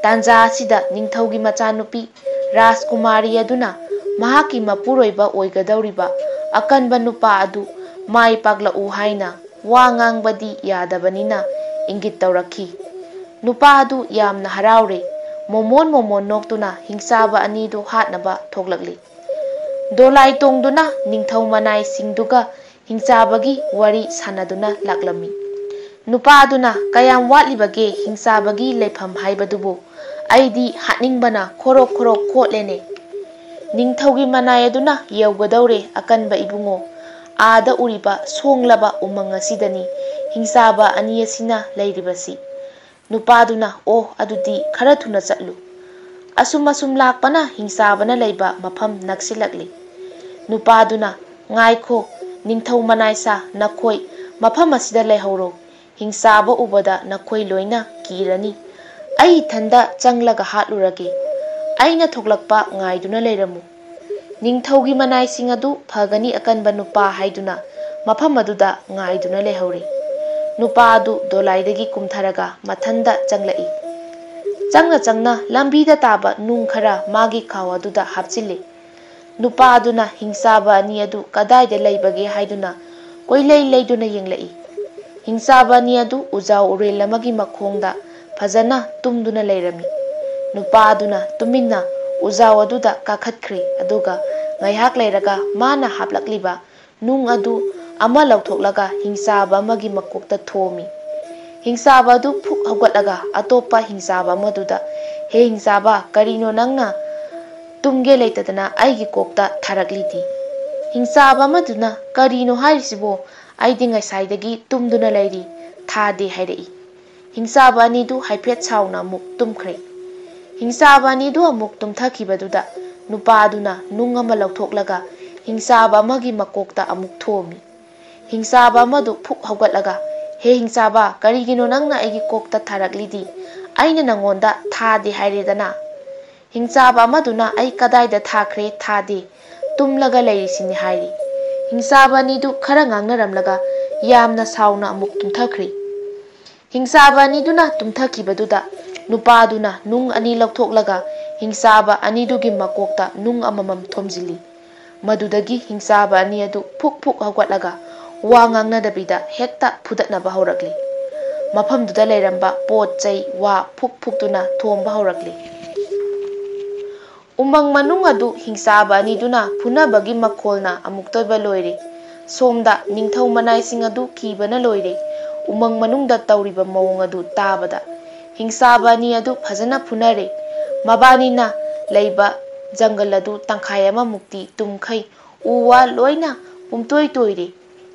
ꯇꯥꯟꯖꯥ ꯑꯁꯤꯗ ꯅꯤꯡꯊꯧꯒꯤ ꯃꯆꯥꯅꯨꯄꯤ ꯔꯥꯖꯀꯨꯃꯥꯔꯤ ꯑꯗꯨꯅ ꯃꯍꯥꯛꯀꯤ ꯃꯄꯨꯔꯣꯏꯕ ꯑꯣꯏꯒꯗꯧꯔꯤꯕ ꯑꯀꯟꯕ ꯅꯨꯄꯥ ꯑꯗꯨ ꯃꯥꯏ ꯄꯥꯛꯂꯛꯎ ꯍꯥꯏꯅ ꯋꯥ ꯉꯥꯡꯕꯗꯤ ꯌꯥꯗꯕꯅꯤꯅ ꯏꯪꯒꯤꯠ ꯇꯧꯔꯛꯈꯤ꯫ ꯅꯨꯄꯥ ꯑꯗꯨ ꯌꯥꯝꯅ ꯍꯔꯥꯎꯔꯦ, ꯃꯣꯃꯣꯟ ꯃꯣꯃꯣꯟ ꯅꯣꯛꯇꯨꯅ ꯍꯤꯡꯆꯥꯕ ꯑꯅꯤꯗꯨ ꯍꯥꯠꯅꯕ ꯊꯣꯛꯂꯛꯂꯤ꯫ ꯗꯣꯂꯥꯏ ꯇꯣꯡꯗꯨꯅ ꯅꯤꯡꯊꯧ ꯃꯅꯥꯏꯁꯤꯡꯗꯨꯒ ꯍꯤꯡꯆꯥꯕꯒꯤ ꯋꯥꯔꯤ ꯁꯥꯅꯗꯨꯅ ꯂꯥꯛꯂꯝꯃꯤ꯫ ꯅꯨꯄꯥ ꯑꯗꯨꯅ, ꯀꯌꯥꯝ ꯋꯥꯠꯂꯤꯕꯒꯦ ꯍꯤꯡꯆꯥꯕꯒꯤ ꯂꯩꯐꯝ ꯍꯥꯏꯕꯗꯨꯕꯨ? ꯑꯩꯗꯤ ꯍꯥꯠꯅꯤꯡꯕꯅ ꯈꯣꯔꯣꯛ ꯈꯣꯔꯣꯛ ꯈꯣꯠꯂꯦꯅꯦ꯫ ꯅꯤꯡꯊꯧꯒꯤ ꯃꯅꯥꯏ ꯑꯗꯨꯅ, ꯌꯧꯒꯗꯧꯔꯦ ꯑꯀꯟꯕ ꯏꯕꯨꯡꯉꯣ, ꯑꯥꯗ ꯎꯔꯤꯕ ꯁꯣꯡꯂꯕ ꯎꯃꯪ ꯑꯁꯤꯗꯅꯤ ꯍꯤꯡꯆꯥꯕ ꯑꯅꯤ ꯑꯁꯤꯅ ꯂꯩꯔꯤꯕꯁꯤ꯫ ꯅꯨꯄꯥ ꯑꯗꯨꯅ, ꯑꯣ, ꯑꯗꯨꯗꯤ ꯈꯔ ꯊꯨꯅ ꯆꯠꯂꯨ꯫ ꯑꯁꯨꯝ ꯑꯁꯨꯝ ꯂꯥꯛꯄꯅ ꯍꯤꯡꯆꯥꯕꯅ ꯂꯩꯕ ꯃꯐꯝ ꯅꯛꯁꯤꯜꯂꯛꯂꯤ꯫ ꯅꯨꯄꯥ ꯑꯗꯨꯅ, ꯉꯥꯏꯈꯣ ꯅꯤꯡꯊꯧ ꯃꯅꯥꯏꯁꯥ, ꯅꯈꯣꯏ ꯃꯐꯝ ꯑꯁꯤꯗ ꯂꯩꯍꯧꯔꯣ, ꯍꯤꯡꯆꯥꯕ ꯎꯕꯗ ꯅꯈꯣꯏ ꯂꯣꯏꯅ ꯀꯤꯔꯅꯤ꯫ ꯑꯩ ꯏꯊꯟꯇ ꯆꯪꯂꯒ ꯍꯥꯠꯂꯨꯔꯒꯦ, ꯑꯩꯅ ꯊꯣꯛꯂꯛꯄ ꯉꯥꯏꯗꯨꯅ ꯂꯩꯔꯝꯃꯨ꯫ ꯅꯤꯡꯊꯧꯒꯤ ꯃꯅꯥꯏꯁꯤꯡ ꯑꯗꯨ ꯐꯒꯅꯤ ꯑꯀꯟꯕ ꯅꯨꯄꯥ ꯍꯥꯏꯗꯨꯅ ꯃꯐꯝ ꯑꯗꯨꯗ ꯉꯥꯏꯗꯨꯅ ꯂꯩꯍꯧꯔꯦ꯫ ꯅꯨꯄꯥ ꯑꯗꯨ ꯗꯣꯂꯥꯏꯗꯒꯤ ꯀꯨꯝꯊꯔꯒ ꯃꯊꯟꯗ ꯆꯪꯂꯛꯏ꯫ ꯆꯪꯅ ꯆꯪꯅ ꯂꯝꯕꯤꯗ ꯇꯥꯕ ꯅꯨꯡ ꯈꯔ ꯃꯥꯒꯤ ꯈꯥꯎ ꯑꯗꯨꯗ ꯍꯥꯞꯆꯤꯜꯂꯤ꯫ ꯅꯨꯄꯥ ꯑꯗꯨꯅ ꯍꯤꯡꯆꯥꯕ ꯑꯅꯤ ꯑꯗꯨ ꯀꯗꯥꯏꯗ ꯂꯩꯕꯒꯦ ꯍꯥꯏꯗꯨꯅ ꯀꯣꯏꯂꯩ ꯂꯩꯗꯨꯅ ꯌꯦꯡꯂꯛꯏ꯫ ꯍꯤꯡꯆꯥꯕ ꯑꯅꯤ ꯑꯗꯨ ꯎꯖꯥꯎ ꯎꯔꯦꯜ ꯑꯃꯒꯤ ꯃꯈꯣꯡꯗ ꯐꯖꯅ ꯇꯨꯝꯗꯨꯅ ꯂꯩꯔꯝꯃꯤ꯫ ꯅꯨꯄꯥ ꯑꯗꯨꯅ ꯇꯨꯃꯤꯟꯅ ꯎꯖꯥꯎ ꯑꯗꯨꯗ ꯀꯥꯈꯠꯈ꯭ꯔꯦ, ꯑꯗꯨꯒ ꯉꯥꯏꯍꯥꯛ ꯂꯩꯔꯒ ꯃꯥꯅ ꯍꯥꯞꯂꯛꯂꯤꯕ ꯅꯨꯡ ꯑꯗꯨ ꯑꯃ ꯂꯧꯊꯣꯛꯂꯒ ꯍꯤꯡꯆꯥꯕ ꯑꯃꯒꯤ ꯃꯀꯣꯛꯇ ꯊꯣꯝꯃꯤ꯫ ꯍꯤꯡꯆꯥꯕ ꯑꯗꯨ ꯐꯨꯛ ꯍꯧꯒꯠꯂꯒ ꯑꯇꯣꯞꯄ ꯍꯤꯡꯆꯥꯕ ꯑꯃꯗꯨꯗ, ꯍꯦ ꯍꯤꯡꯆꯥꯕ, ꯀꯔꯤꯅꯣ ꯅꯪꯅ ꯇꯨꯝꯒꯦ ꯂꯩꯇꯗꯅ ꯑꯩꯒꯤ ꯀꯣꯛꯇ ꯊꯥꯔꯛꯂꯤꯗꯤ? ꯍꯤꯡꯆꯥꯕ ꯑꯃꯗꯨꯅ, ꯀꯔꯤꯅꯣ ꯍꯥꯏꯔꯤꯁꯤꯕꯣ, ꯑꯩꯗꯤ ꯉꯁꯥꯏꯗꯒꯤ ꯇꯨꯝꯗꯨꯅ ꯂꯩꯔꯤ, ꯊꯥꯗꯦ ꯍꯥꯏꯔꯛꯏ꯫ ꯍꯤꯡꯆꯥꯕ ꯑꯅꯤꯗꯨ ꯍꯥꯏꯐꯦꯠ ꯁꯥꯎꯅ ꯑꯃꯨꯛ ꯇꯨꯝꯈ꯭ꯔꯦ꯫ ꯍꯤꯡꯆꯥꯕ ꯑꯅꯤꯗꯨ ꯑꯃꯨꯛ ꯇꯨꯝꯊꯈꯤꯕꯗꯨꯗ ꯅꯨꯄꯥ ꯑꯗꯨꯅ ꯅꯨꯡ ꯑꯃ ꯂꯧꯊꯣꯛꯂꯒ ꯍꯤꯡꯆꯥꯕ ꯑꯃꯒꯤ ꯃꯀꯣꯛꯇ ꯑꯃꯨꯛ ꯊꯣꯝꯃꯤ꯫ ꯍꯤꯡꯆꯥꯕ ꯑꯃꯗꯨ ꯐꯨꯛ ꯍꯧꯒꯠꯂꯒ, ꯍꯦ ꯍꯤꯡꯆꯥꯕ, ꯀꯔꯤꯒꯤꯅꯣ ꯅꯪꯅ ꯑꯩꯒꯤ ꯀꯣꯛꯇ ꯊꯥꯔꯛꯂꯤꯗꯤ? ꯑꯩꯅ ꯅꯪꯉꯣꯟꯗ ꯊꯥꯗꯦ ꯍꯥꯏꯔꯦꯗꯅ꯫ ꯍꯤꯡꯆꯥꯕ ꯑꯃꯗꯨꯅ, ꯑꯩ ꯀꯗꯥꯏꯗ ꯊꯥꯈ꯭ꯔꯦ, ꯊꯥꯗꯦ, ꯇꯨꯝꯂꯒ ꯂꯩꯔꯤꯁꯤꯅꯤ ꯍꯥꯏꯔꯤ꯫ ꯍꯤꯡꯆꯥꯕ ꯑꯅꯤꯗꯨ ꯈꯔ ꯉꯥꯡꯅꯔꯝꯂꯒ ꯌꯥꯝꯅ ꯁꯥꯎꯅ ꯑꯃꯨꯛ ꯇꯨꯝꯊꯈ꯭ꯔꯦ꯫ ꯍꯤꯡꯆꯥꯕ ꯑꯅꯤꯗꯨꯅ ꯇꯨꯝꯊꯈꯤꯕꯗꯨꯗ ꯅꯨꯄꯥ ꯑꯗꯨꯅ ꯅꯨꯡ ꯑꯅꯤ ꯂꯧꯊꯣꯛꯂꯒ ꯍꯤꯡꯆꯥꯕ ꯑꯅꯤꯗꯨꯒꯤ ꯃꯀꯣꯛꯇ ꯅꯨꯡ ꯑꯃꯃꯝ ꯊꯣꯝꯖꯤꯜꯂꯤ꯫ Madudagi hingsaaba ani adu phuk phuk hawgatlaga wa ngangnadabida hekta phudatnaba haurakli. Mafamduda leiramba pot chai wa phuk phuktuna thomba haurakli. Umang manung adu hingsaaba aniduna phunabagi makholna amuktoiba loire. Somda ningthau manaising adu kibana loire. Umang manungda tauriba mawong adu tabada hingsaaba ani adu phajana phunare. Mabanina leiba jungle adu tangkhai ama mukti tumkhai uwa loina pumtoi toire.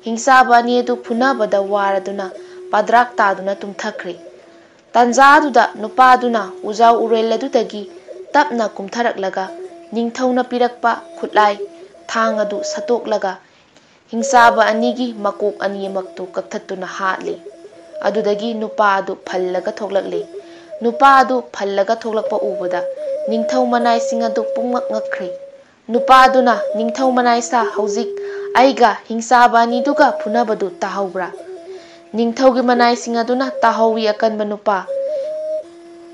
Hingsaaba ani adu phunabada waraduna padrak taduna tumthakre. Tanja aduda nupa aduna ujau urel adudagi tapna kumtharaklaga ningthauna pirakpa khutlai thang adu satoklaga hingsaaba anigi makok animaktu kakthatuna hatli. Adudagi nupa adu phallaga thoklakle. Nupa adu phallaga thoklakpa ubada ningthau manaising adu pungmak ngakre. Nupa aduna ningthau manaisa haujik aiga hingsaaba aniduga phunabadu tahaubra. Ningthaugi manaising aduna tahawi akanba nupa.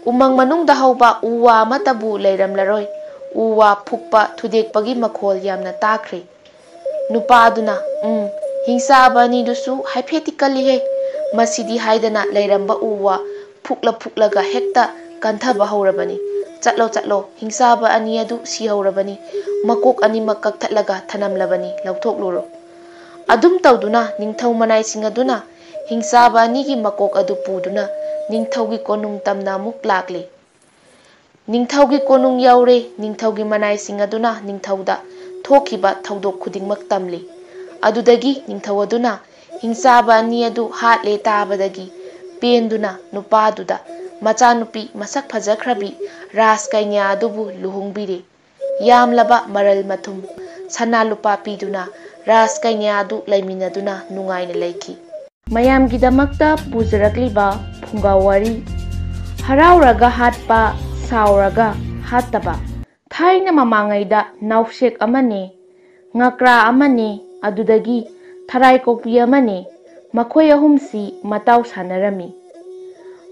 Umang manungda hauba uwa amatabu leiramlaroi. Uwa phukpa thudekpagi makhol yamna takre. Nupa aduna hingsaaba anidusu haifeti kallihe. Masidi haidana leiramba uwa phukla hekta kanthaba haurabani. Chatlo hingsaaba ani adu sihaurabani. Makok animak kakthatlaga thanamlabani lauthokluro. Adum tawduna ningthau manaising aduna hingsaaba anigi makok adu puduna ningthaugi konung tamna amuk lakle. Ningthaugi konung yaure ningthaugi manaising aduna ningthauda thokiba thaudok khudingmak tamli. Adudagi ningthau aduna hingsaaba ani adu hatle tabadagi penduna nupaduda machanupi masak phajakhrabi raskainya adubu luhungbire. Yamlaba maral mathum sana lupa piduna raskainya adu laiminaduna nungaina leiki. Mayamgidamakta pujarakliba phungawari harauraga hatpa sauraga hattaba thaina mamangaida nausek amane ngakra amane adudagi tharai kopi amane makhoi ahumsi matau sanarami.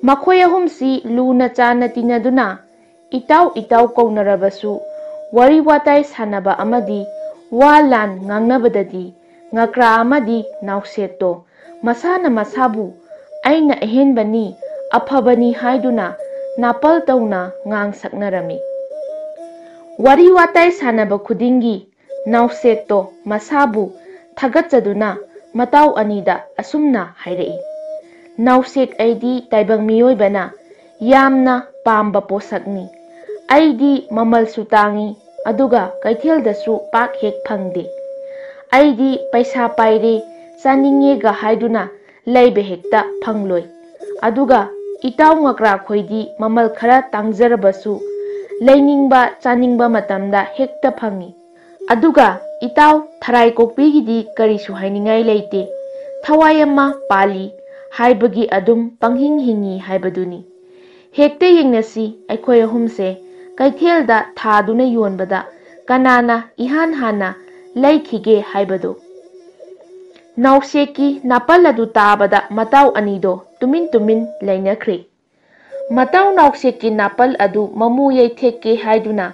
Makhoi ahumsi luna chana tinaduna itau kaunarabasu wari watai sanaba amadi walan ngangnabadadi ngakra amadi nausekto masana masabu aina ehenbani afabani haiduna napal tauna ngang saknarami. Wari watai sanaba khudingi nausekto masabu thagatchaduna matau anida asumna hairei. Nausek aidi taibang miyoibana yamna pamba posakni. Aidi mamal sutangi aduga kaitheldasu pak hek phangde. Aidi paisa paire chaningega haiduna leibe hekta phangloi. Aduga itau ngakra khoidi mamal khara tangjarabasu leiningba chaningba matamda hekta phangi. Aduga itau tharai kokpigidi karisu hainingai leite. Thawayama pali haibagi adum panghing hingi haibaduni. Hekte yengnasi aikhoi ahumse kaithelda thaduna yonbada kanana ihan hana leikhige haibado. Nauseki napal adu tabada matau anido tumin lainakre. Matau nauseki napal adu mamu yaitheke haiduna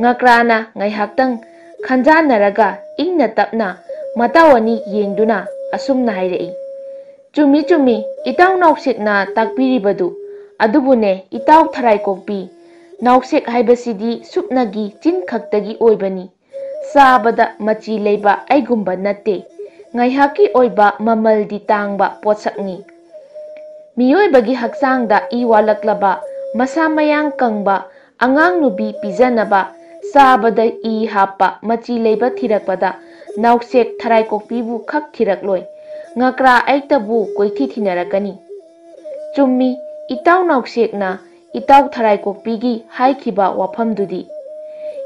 ngakrana ngaihaktang khanjanaraga ingna tapna matau ani yengduna asumna hairei. Chumi itau nausekna takpiribadu adubune itau tharai kokpi nausek haibasidi supnagi chin khaktagi oibani. Sabada machi leiba aigumba natte ngaihaki oiba mamaldi tangba potsakni. Miyoibagi haksangda iwalaklaba masa mayang kangba angang nubi pijanaba sabada i hapa machi leiba thirakpada nausek tharai kokpibu khak thirakloi. Ngakra aitabu koithi thinarakani. Chummi itau nausekna itau tharai kokpigi haikhiba wafamdudi.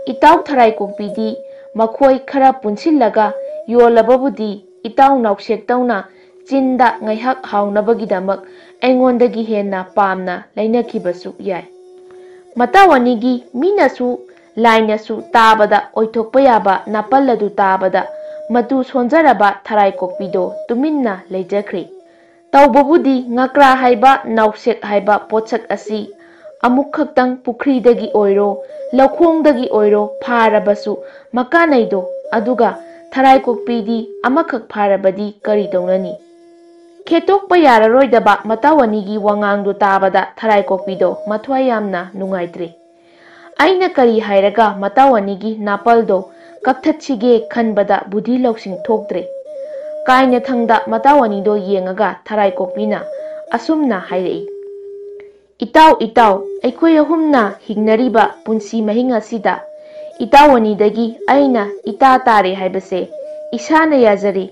Itau tharai kokpidi makhoi khara punsillaga yolababudi itau nausek tauna chinda ngaihak haunabagidamak aingondagi henna pamna lainakibasu yai. Matawanigi minasu lainasu tabada oithokpa yaba napalladu tabada matu sonjaraba tharai kokpido tuminna leijakre. Taubabudi ngakra haiba nausek haiba potsak asi amuk khaktang pukhridagi oiro laukhongdagi oiro pharabasu makanaido ꯑꯗꯨꯒ ꯊꯔꯥꯏꯀꯣꯛꯄꯤꯗꯤ ꯑꯃꯈꯛ ꯐꯥꯔꯕꯗꯤ ꯀꯔꯤ ꯇꯧꯅꯅꯤ? ꯈꯦꯠꯇꯣꯛꯄ ꯌꯥꯔꯔꯣꯏꯗꯕ ꯃꯇꯥꯎ ꯑꯅꯤꯒꯤ ꯋꯥꯉꯥꯡꯗꯨ ꯇꯥꯕꯗ ꯊꯔꯥꯏꯀꯣꯛꯄꯤꯗꯣ ꯃꯊ꯭ꯋꯥꯏ ꯌꯥꯝꯅ ꯅꯨꯡꯉꯥꯏꯇ꯭ꯔꯦ꯫ ꯑꯩꯅ ꯀꯔꯤ ꯍꯥꯏꯔꯒ ꯃꯇꯥꯎ ꯑꯅꯤꯒꯤ ꯅꯥꯄꯜꯗꯣ ꯀꯛꯊꯠꯁꯤꯒꯦ ꯈꯟꯕꯗ ꯕꯨꯙꯤ ꯂꯧꯁꯤꯡ ꯊꯣꯛꯇ꯭ꯔꯦ꯫ ꯀꯥꯏꯅꯊꯪꯗ ꯃꯇꯥꯎ ꯑꯅꯤꯗꯣ ꯌꯦꯡꯉꯒ ꯊꯔꯥꯏꯀꯣꯛꯄꯤꯅ ꯑꯁꯨꯝꯅ ꯍꯥꯏꯔꯛꯏ, "ꯏꯇꯥꯎ ꯏꯇꯥꯎ, ꯑꯩꯈꯣꯏ ꯑꯍꯨꯝꯅ ꯍꯤꯡꯅꯔꯤꯕ ꯄꯨꯟꯁꯤ ꯃꯍꯤꯡ ꯑꯁꯤꯗ ꯏꯇꯥꯎ ꯑꯅꯤꯗꯒꯤ ꯑꯩꯅ ꯏꯇꯥ ꯇꯥꯔꯦ ꯍꯥꯏꯕꯁꯦ ꯏꯁꯥꯅ ꯌꯥꯖꯔꯦ꯫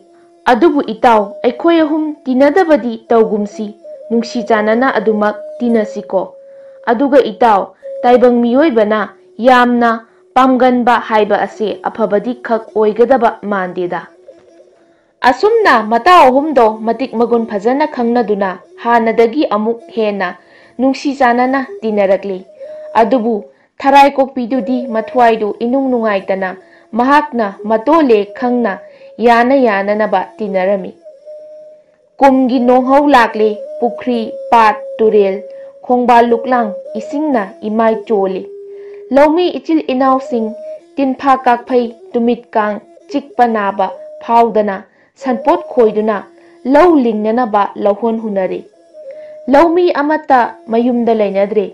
ꯑꯗꯨꯕꯨ ꯏꯇꯥꯎ, ꯑꯩꯈꯣꯏ ꯑꯍꯨꯝ ꯇꯤꯟꯅꯗꯕꯗꯤ ꯇꯧꯒꯨꯝꯁꯤ, ꯅꯨꯡꯁꯤ ꯆꯥꯟꯅꯅ ꯑꯗꯨꯃꯛ ꯇꯤꯟꯅꯁꯤꯀꯣ꯫ ꯑꯗꯨꯒ ꯏꯇꯥꯎ, ꯇꯥꯏꯕꯪ ꯃꯤꯑꯣꯏꯕꯅ ꯌꯥꯝꯅ ꯄꯥꯝꯒꯟꯕ ꯍꯥꯏꯕ ꯑꯁꯦ ꯑꯐꯕꯗꯤ ꯈꯛ ꯑꯣꯏꯒꯗꯕ ꯃꯥꯟꯗꯦꯗ"꯫ ꯑꯁꯨꯝꯅ ꯃꯇꯥꯎ ꯑꯍꯨꯝꯗꯣ ꯃꯇꯤꯛ ꯃꯒꯨꯟ ꯐꯖꯅ ꯈꯪꯅꯗꯨꯅ ꯍꯥꯟꯅꯗꯒꯤ ꯑꯃꯨꯛ ꯍꯦꯟꯅ ꯅꯨꯡꯁꯤ ꯆꯥꯟꯅꯅ ꯇꯤꯟꯅꯔꯛꯂꯤ꯫ ꯑꯗꯨꯕꯨ ꯊꯔꯥꯏꯀꯣꯛꯄꯤꯗꯨꯗꯤ ꯃꯊ꯭ꯋꯥꯏꯗꯨ ꯏꯅꯨꯡ ꯅꯨꯡꯉꯥꯏꯇꯅ ꯃꯍꯥꯛꯅ ꯃꯇꯣꯜꯂꯦ ꯈꯪꯅ ꯌꯥꯅ ꯌꯥꯅꯅꯕ ꯇꯤꯟꯅꯔꯝꯃꯤ꯫ ꯀꯨꯝꯒꯤ ꯅꯣꯡꯍꯧ ꯂꯥꯛꯂꯦ, ꯄꯨꯈ꯭ꯔꯤ, ꯄꯥꯠ, ꯇꯨꯔꯦꯜ, ꯈꯣꯡꯕꯥꯜ ꯂꯨꯀ꯭ꯂꯥꯡ ꯏꯁꯤꯡꯅ ꯏꯃꯥꯏ ꯆꯣꯜꯂꯤ꯫ ꯂꯧꯃꯤ ꯏꯆꯤꯜ ꯏꯅꯥꯎꯁꯤꯡ ꯇꯤꯟꯐꯥ ꯀꯥꯛꯐꯩ ꯇꯨꯃꯤꯠ ꯀꯥꯡ ꯆꯤꯛꯄ ꯅꯥꯕ ꯐꯥꯎꯗꯅ ꯁꯟꯄꯣꯠ ꯈꯣꯏꯗꯨꯅ ꯂꯧ ꯂꯤꯡꯅꯅꯕ ꯂꯧꯍꯣꯟ ꯍꯨꯟꯅꯔꯦ꯫ ꯂꯧꯃꯤ ꯑꯃꯠꯇ ꯃꯌꯨꯝꯗ ꯂꯩꯅꯗ꯭ꯔꯦ꯫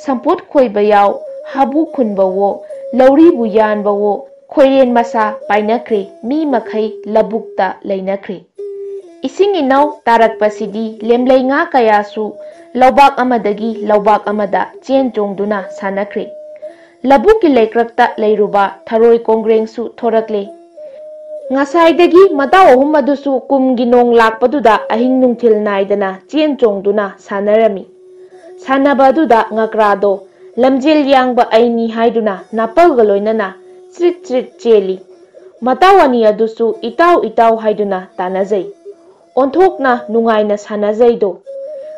ꯁꯟꯄꯣꯠ ꯈꯣꯏꯕ ꯌꯥꯎ, ꯍꯥꯕꯨ ꯈꯨꯟꯕꯋꯣ, ꯂꯧꯔꯤꯕꯨ ꯌꯥꯟꯕꯋꯣ ꯈꯣꯏꯔꯦꯟ ꯃꯁꯥ ꯄꯥꯏꯅꯈ꯭ꯔꯦ, ꯃꯤ ꯃꯈꯩ ꯂꯧꯕꯨꯛꯇ ꯂꯩꯅꯈ꯭ꯔꯦ꯫ ꯏꯁꯤꯡ ꯏꯅꯧ ꯇꯥꯔꯛꯄꯁꯤꯗꯤ ꯂꯦꯝꯂꯩ ꯉꯥ ꯀꯌꯥꯁꯨ ꯂꯧꯕꯥꯛ ꯑꯃꯗꯒꯤ ꯂꯧꯕꯥꯛ ꯑꯃꯗ ꯆꯦꯟ ꯆꯣꯡꯗꯨꯅ ꯁꯥꯟꯅꯈ꯭ꯔꯦ꯫ ꯂꯧꯕꯨꯛꯀꯤ ꯂꯩꯀ꯭ꯔꯛꯇ ꯂꯩꯔꯨꯕ ꯊꯔꯣꯏ ꯀꯣꯡꯒ꯭ꯔꯦꯡꯁꯨ ꯊꯣꯔꯛꯂꯦ꯫ ꯉꯁꯥꯏꯗꯒꯤ ꯃꯇꯥꯎ ꯑꯍꯨꯝ ꯑꯗꯨꯁꯨ ꯀꯨꯝꯒꯤ ꯅꯣꯡ ꯂꯥꯛꯄꯗꯨꯗ ꯑꯍꯤꯡ ꯅꯨꯡꯊꯤꯜ ꯅꯥꯏꯗꯅ ꯆꯦꯟ ꯆꯣꯡꯗꯨꯅ ꯁꯥꯟꯅꯔꯝꯃꯤ꯫ ꯁꯥꯟꯅꯕ ꯑꯗꯨꯗ ꯉꯀ꯭ꯔꯥꯗꯣ ꯂꯝꯖꯦꯜ ꯌꯥꯡꯕ ꯑꯩꯅꯤ ꯍꯥꯏꯗꯨꯅ ꯅꯥꯄꯜꯒ ꯂꯣꯏꯅꯅ ꯆ꯭ꯔꯤꯠ ꯆ꯭ꯔꯤꯠ ꯆꯦꯜꯂꯤ꯫ ꯃꯇꯥꯎ ꯑꯅꯤ ꯑꯗꯨꯁꯨ ꯏꯇꯥꯎ ꯏꯇꯥꯎ ꯍꯥꯏꯗꯨꯅ ꯇꯥꯟꯅꯖꯩ꯫ ꯑꯣꯟꯊꯣꯛꯅ ꯅꯨꯡꯉꯥꯏꯅ ꯁꯥꯟꯅꯖꯩꯗꯣ꯫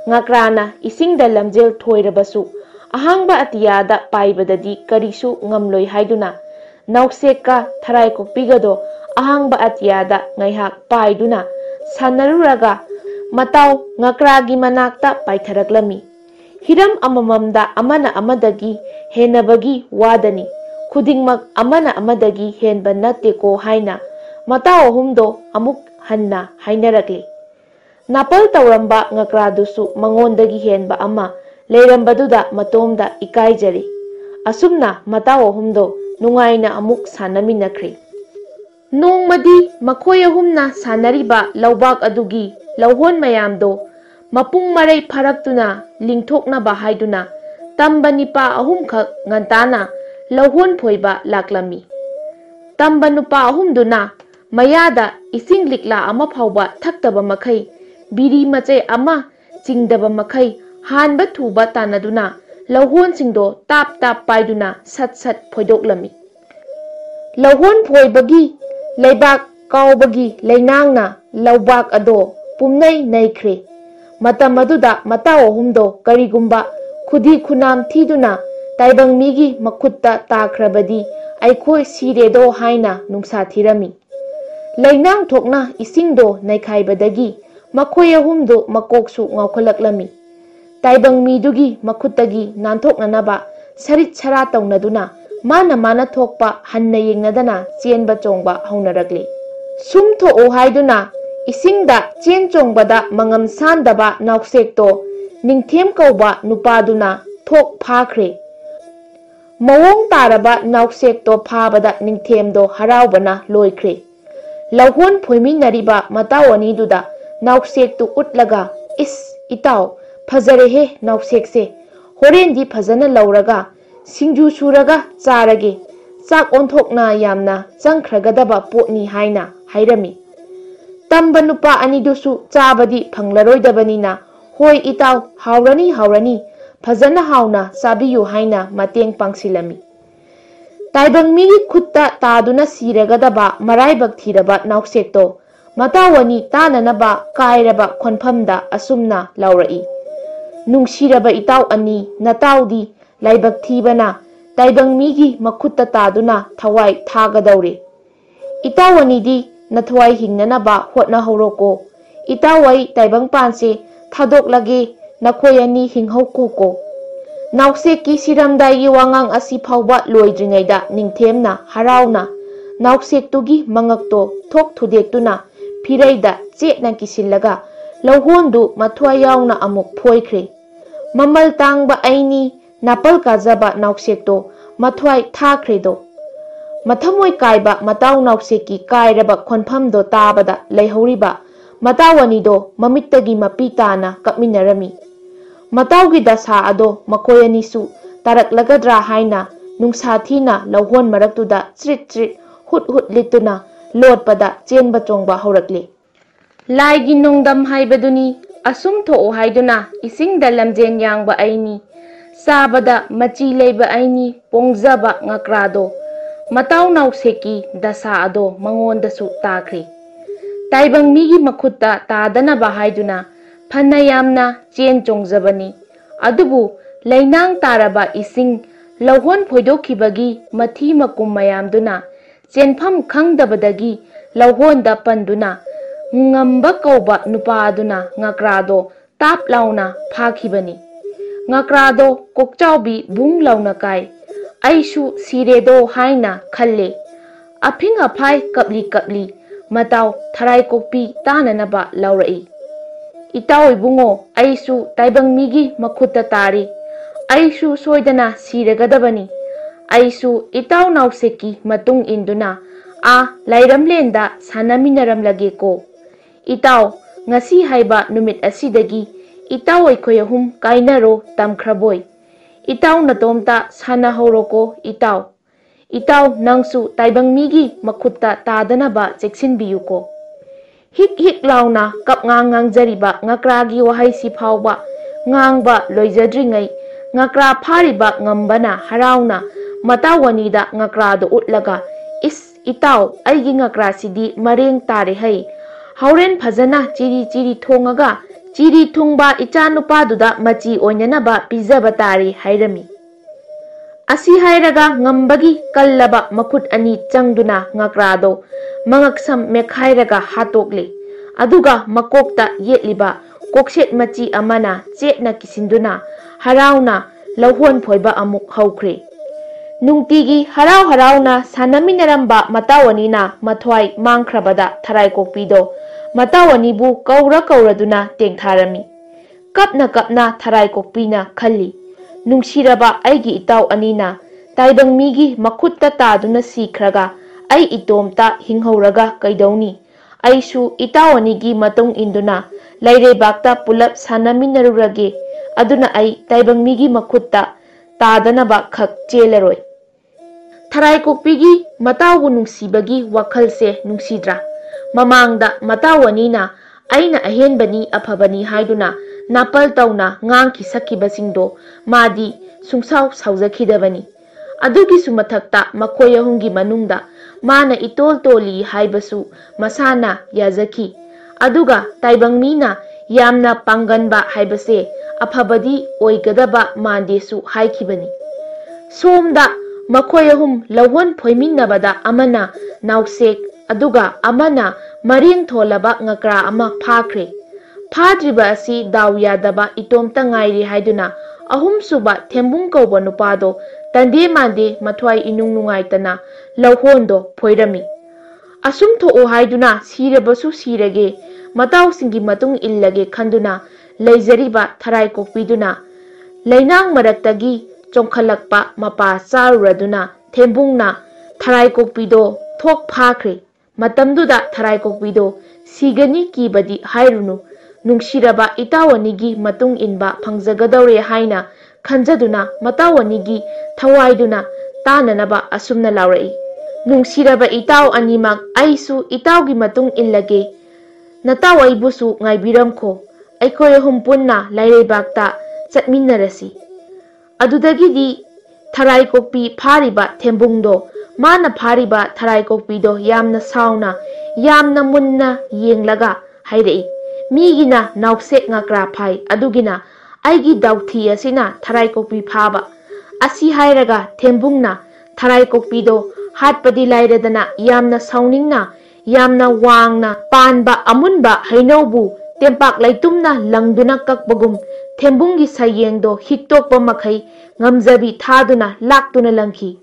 ꯉꯀ꯭ꯔꯥꯅ ꯏꯁꯤꯡꯗ ꯂꯝꯖꯦꯜ ꯊꯣꯏꯔꯕꯁꯨ ꯑꯍꯥꯡꯕ ꯑꯇꯤꯌꯥꯗ ꯄꯥꯏꯕꯗꯗꯤ ꯀꯔꯤꯁꯨ ꯉꯝꯂꯣꯏ ꯍꯥꯏꯗꯨꯅ ꯅꯥꯎꯁꯦꯛꯀ ꯊꯔꯥꯏꯀꯣꯛꯄꯤꯒꯗꯣ ꯑꯍꯥꯡꯕ ꯑꯇꯤꯌꯥꯗ ꯉꯥꯏꯍꯥꯛ ꯄꯥꯏꯗꯨꯅ ꯁꯥꯟꯅꯔꯨꯔꯒ ꯃꯇꯥꯎ ꯉꯀ꯭ꯔꯥꯒꯤ ꯃꯅꯥꯛꯇ ꯄꯥꯏꯊꯔꯛꯂꯝꯃꯤ꯫ ꯍꯤꯔꯝ ꯑꯃꯃꯝꯗ ꯑꯃꯅ ꯑꯃꯗꯒꯤ ꯍꯦꯟꯅꯕꯒꯤ ꯋꯥꯗꯅꯤ, ꯈꯨꯗꯤꯡꯃꯛ ꯑꯃꯅ ꯑꯃꯗꯒꯤ ꯍꯦꯟꯕ ꯅꯠꯇꯦꯀꯣ ꯍꯥꯏꯅ ꯃꯇꯥꯎ ꯑꯍꯨꯝꯗꯣ ꯑꯃꯨꯛ ꯍꯟꯅ ꯍꯥꯏꯅꯔꯛꯂꯤ꯫ ꯅꯥꯄꯜ ꯇꯧꯔꯝꯕ ꯉꯀ꯭ꯔꯥꯗꯨꯁꯨ ꯃꯉꯣꯟꯗꯒꯤ ꯍꯦꯟꯕ ꯑꯃ ꯂꯩꯔꯝꯕꯗꯨꯗ ꯃꯇꯣꯝꯗ ꯏꯀꯥꯏꯖꯔꯦ꯫ ꯑꯁꯨꯝꯅ ꯃꯇꯥꯎ ꯑꯍꯨꯝꯗꯣ ꯅꯨꯡꯉꯥꯏꯅ ꯑꯃꯨꯛ ꯁꯥꯟꯅꯃꯤꯟꯅꯈ꯭ꯔꯦ꯫ ꯅꯣꯡꯃꯗꯤ ꯃꯈꯣꯏ ꯑꯍꯨꯝꯅ ꯁꯥꯟꯅꯔꯤꯕ ꯂꯧꯕꯥꯛ ꯑꯗꯨꯒꯤ ꯂꯧꯍꯣꯟ ꯃꯌꯥꯝꯗꯣ ꯃꯄꯨꯡ ꯃꯔꯩ ꯐꯥꯔꯛꯇꯨꯅ ꯂꯤꯡꯊꯣꯛꯅꯕ ꯍꯥꯏꯗꯨꯅ ꯇꯝꯕ ꯅꯤꯄꯥ ꯑꯍꯨꯝꯈꯛ ꯉꯟꯇꯥꯅ ꯂꯧꯍꯣꯟ ꯐꯣꯏꯕ ꯂꯥꯛꯂꯝꯃꯤ꯫ ꯇꯝꯕ ꯅꯨꯄꯥ ꯑꯍꯨꯝꯗꯨꯅ ꯃꯌꯥꯗ ꯏꯁꯤꯡ ꯂꯤꯛꯂꯥ ꯑꯃ ꯐꯥꯎꯕ ꯊꯛꯇꯕ ꯃꯈꯩ, ꯕꯤꯔꯤ ꯃꯆꯩ ꯑꯃ ꯆꯤꯡꯗꯕ ꯃꯈꯩ ꯍꯥꯟꯕ ꯊꯨꯕ ꯇꯥꯟꯅꯗꯨꯅ ꯂꯧꯍꯣꯟꯁꯤꯡꯗꯣ ꯇꯥꯞ ꯇꯥꯞ ꯄꯥꯏꯗꯨꯅ ꯁꯠ ꯁꯠ ꯐꯣꯏꯗꯣꯛꯂꯝꯃꯤ꯫ ꯂꯧꯍꯣꯟ ꯐꯣꯏꯕꯒꯤ ꯂꯩꯕꯥꯛ ꯀꯥꯎꯕꯒꯤ ꯂꯩꯅꯥꯡꯅ ꯂꯧꯕꯥꯛ ꯑꯗꯣ ꯄꯨꯝꯅꯩ ꯅꯩꯈ꯭ꯔꯦ꯫ ꯃꯇꯝ ꯑꯗꯨꯗ ꯃꯇꯥꯎ ꯑꯍꯨꯝꯗꯣ ꯀꯔꯤꯒꯨꯝꯕ ꯈꯨꯗꯤ ꯈꯨꯅꯥꯝ ꯊꯤꯗꯨꯅ ꯇꯥꯏꯕꯪ ꯃꯤꯒꯤ ꯃꯈꯨꯠꯇ ꯇꯥꯈ꯭ꯔꯕꯗꯤ ꯑꯩꯈꯣꯏ ꯁꯤꯔꯦꯗꯣ ꯍꯥꯏꯅ ꯅꯨꯡꯁꯥ ꯊꯤꯔꯝꯃꯤ꯫ ꯂꯩꯅꯥꯡ ꯊꯣꯛꯅ ꯏꯁꯤꯡꯗꯣ ꯅꯩꯈꯥꯏꯕꯗꯒꯤ ꯃꯈꯣꯏ ꯑꯍꯨꯝꯗꯨ ꯃꯀꯣꯛꯁꯨ ꯉꯥꯎꯈꯠꯂꯛꯂꯝꯃꯤ꯫ ꯇꯥꯏꯕꯪ ꯃꯤꯗꯨꯒꯤ ꯃꯈꯨꯠꯇꯒꯤ ꯅꯥꯟꯊꯣꯛꯅꯅꯕ ꯁꯔꯤꯠ ꯁꯔꯥ ꯇꯧꯅꯗꯨꯅ ꯃꯥꯅ ꯃꯥꯅ ꯊꯣꯛꯄ ꯍꯟꯅ ꯌꯦꯡꯅꯗꯅ ꯆꯦꯟꯕ ꯆꯣꯡꯕ ꯍꯧꯅꯔꯛꯂꯤ꯫ ꯁꯨꯝ ꯊꯣꯛꯎ ꯍꯥꯏꯗꯨꯅ ꯏꯁꯤꯡꯗ ꯆꯦꯟ ꯆꯣꯡꯕꯗ ꯃꯉꯝ ꯁꯥꯟꯗꯕ ꯅꯥꯎꯁꯦꯛꯇꯣ ꯅꯤꯡꯊꯦꯝ ꯀꯧꯕ ꯅꯨꯄꯥꯗꯨꯅ ꯊꯣꯛ ꯐꯥꯈ꯭ꯔꯦ꯫ ꯃꯑꯣꯡ ꯇꯥꯔꯕ ꯅꯥꯎꯁꯦꯛꯇꯣ ꯐꯥꯕꯗ ꯅꯤꯡꯊꯦꯝꯗꯣ ꯍꯔꯥꯎꯕꯅ ꯂꯣꯏꯈ꯭ꯔꯦ꯫ ꯂꯧꯍꯣꯟ ꯐꯣꯏꯃꯤꯟꯅꯔꯤꯕ ꯃꯇꯥꯎ ꯑꯅꯤꯗꯨꯗ ꯅꯥꯎꯁꯦꯛꯇꯨ ꯎꯠꯂꯒ, "ꯏꯁ ꯏꯇꯥꯎ, ꯐꯖꯔꯦꯍꯦ ꯅꯥꯎꯁꯦꯛꯁꯦ, ꯍꯣꯔꯦꯟꯗꯤ ꯐꯖꯅ ꯂꯧꯔꯒ ꯁꯤꯡꯖꯨ ꯁꯨꯔꯒ ꯆꯥꯔꯒꯦ, ꯆꯥꯛ ꯑꯣꯟꯊꯣꯛꯅ ꯌꯥꯝꯅ ꯆꯪꯈ꯭ꯔꯒꯗꯕ ꯄꯣꯠꯅꯤ" ꯍꯥꯏꯅ ꯍꯥꯏꯔꯝꯃꯤ꯫ ꯇꯝꯕ ꯅꯨꯄꯥ ꯑꯅꯤꯗꯨꯁꯨ ꯆꯥꯕꯗꯤ ꯐꯪꯂꯔꯣꯏꯗꯕꯅꯤꯅ, "ꯍꯣꯏ ꯏꯇꯥꯎ, ꯍꯥꯎꯔꯅꯤ ꯍꯥꯎꯔꯅꯤ, ꯐꯖꯅ ꯍꯥꯎꯅ ꯆꯥꯕꯤꯌꯨ" ꯍꯥꯏꯅ ꯃꯇꯦꯡ ꯄꯥꯡꯁꯤꯜꯂꯝꯃꯤ꯫ ꯇꯥꯏꯕꯪ ꯃꯤꯒꯤ ꯈꯨꯠꯇ ꯇꯥꯗꯨꯅ ꯁꯤꯔꯒꯗꯕ ꯃꯔꯥꯏꯕꯛ ꯊꯤꯔꯕ ꯅꯥꯎꯁꯦꯛꯇꯣ ꯃꯇꯥꯎ ꯑꯅꯤ ꯇꯥꯅꯅꯕ ꯀꯥꯏꯔꯕ ꯈꯣꯟꯐꯝꯗ ꯑꯁꯨꯝꯅ ꯂꯥꯎꯔꯛꯏ, "ꯅꯨꯡꯁꯤꯔꯕ ꯏꯇꯥꯎ ꯑꯅꯤ, ꯅꯇꯥꯎꯗꯤ ꯂꯥꯏꯕꯛ ꯊꯤꯕꯅ ꯇꯥꯏꯕꯪ ꯃꯤꯒꯤ ꯃꯈꯨꯠꯇ ꯇꯥꯗꯨꯅ ꯊꯋꯥꯏ ꯊꯥꯒꯗꯧꯔꯦ꯫ ꯏꯇꯥꯎ ꯑꯅꯤꯗꯤ ꯅꯊꯋꯥꯏ ꯍꯤꯡꯅꯅꯕ ꯍꯣꯠꯅꯍꯧꯔꯣꯀꯣ꯫ ꯏꯇꯥꯎ ꯑꯩ ꯇꯥꯏꯕꯪꯄꯥꯟꯁꯦ ꯊꯥꯗꯣꯛꯂꯒꯦ, ꯅꯈꯣꯏ ꯑꯅꯤ ꯍꯤꯡꯍꯧꯈꯣꯀꯣ"꯫ ꯅꯥꯎꯁꯦꯛꯀꯤ ꯁꯤꯔꯝꯗꯥꯏꯒꯤ ꯋꯥꯉꯥꯡ ꯑꯁꯤ ꯐꯥꯎꯕ ꯂꯣꯏꯗ꯭ꯔꯤꯉꯩꯗ ꯅꯤꯡꯊꯦꯝꯅ ꯍꯔꯥꯎꯅ nauksektugi mangakto thok thudektuna phireida chetna kisillaga lauhondu mathwa yauna amuk phoikhre. Mamal tangba aini napal kajaba nauksekto mathwai thakredo. Mathamoi kaiba matau naukseki kairaba khonphamdo tabada leihoriba matawanido mamittagi mapitana kapminarami. Mataugi dasa ado makoyanisu taraklagadra haina nungsa thina lauhon maraktuda chrit chrit hut hut lituna lotpada chenba chongba horakle. Laigi nongdam haibaduni asum tho haiduna isingda lamjen yangba aini sabada machi leiba aini pongjaba ngakrado matau nauseki dasa ado mangondasu takre. Taibang migi makhutta tadanaba haiduna phanna yamna chen chongjabani adubu lainang taraba ising lauhon phoidokhibagi mathi makum mayamduna chenpham khangdabadagi lauhonda panduna ngamba kauba nupaduna ngakrado tap launa phakhibani. Ngakrado kokchaubi bung launa kai aishu siredo haina khalle. Aphing aphai kapli kapli matau tharai kokpi tananaba laurai. Itaw ibungo aishu taibang migi makhutta tari aishu soidana siragadabani. Aishu itaw nauseki matung induna a lairamlenda sanaminaramlage ko. Itaw ngasi haiba numit asidagi itaw aikoyahum kainaro tamkhraboi. Itaw natomta sana horoko itaw. Itaw nangsu taibang migi makhutta tadanaba cheksinbiyuko. Hik hik launa kap ngang jariba ngakragi wahai si phawba ngangba loijadringai ngakra phariba ngambana harauna matawanida ngakrado utlaga is itaw aigi ngakra sidi mareng tare hai hauren phajana chiri chiri thongaga chiri thungba ichanupa duda machi oinanaba pizaba tare hairami. Asi hairaga ngambagi kallaba makhut ani changduna ngakrado mangaksam mekhairaga hatokle aduga makokta yetliba kokset machi amana chetna kisinduna harauna lauhon phoiba amuk haukhre. Nungtigi harau harauna sanaminaramba matawanina mathwai mangkhrabada tharai kokpido matawanibu kaura kauraduna tengtharami. Kapna kapna tharai kokpina khalli nungsiraba aigi itaw anina taibang migi makhutta taduna sikhraga ai itomta hinghoraga kaidawni aisu itaw anigi matung induna lairebakta pulap sanaminarurage aduna ai taibang migi makhutta tadanaba khak chelaroi. Tharai kokpigi matawbu nungsibagi wakhalse nungsidra mamangda matawanina aina ahenbani aphabani haiduna napal tauna ngangki sakibasingdo madi sungsaw sawjakhidabani adugi sumathakta makoyahungi manungda mana itol toli haibasu masana yazaki aduga taibang mina yamna panganba haibase aphabadi oigadaba mandesu haikhibani. Somda makoyahum lawon phoiminabada amana nausek aduga amana mareng tholaba ngakra ama phakhre. Phadriba asi daw yadaba itomta ngairi haiduna ahum suba thembung kauba nupado tande mande mathwai inung nungaitana lauhondo phoirami. Asum tho haiduna sirabasu sirage mataw singi matung illage khanduna leijariba tharai kokpiduna lainang maraktagi chongkhalakpa mapa charuraduna thembungna tharai kokpido thok phakhre. Matamduda tharai kokpido sigani kibadi hairunu nungsiraba itawanigi matung inba phangjagadawre haina khanjaduna matawanigi thawaiduna tananaba asumna laurai. Nungsiraba itaw animak aisu itawgi matung illage natawaibusu ngaibiramkho aikoyahum punna lairebakta chatminnarasi. Adudagidi tharai kokpi phariba thembungdo mana phariba tharai kokpido yamna sauna yamna munna yenglaga hairei migina nausek ngakra phai adugina aigi dauthi asina tharai kokpi phaba asi hairaga thembungna tharai kokpido hatpadi lairedana yamna sauningna yamna wangna panba amunba hainaubu tempak laitumna langduna kakbagum thembungi sayengdo hiktokpa makhai ngamjabi thaduna laktuna langki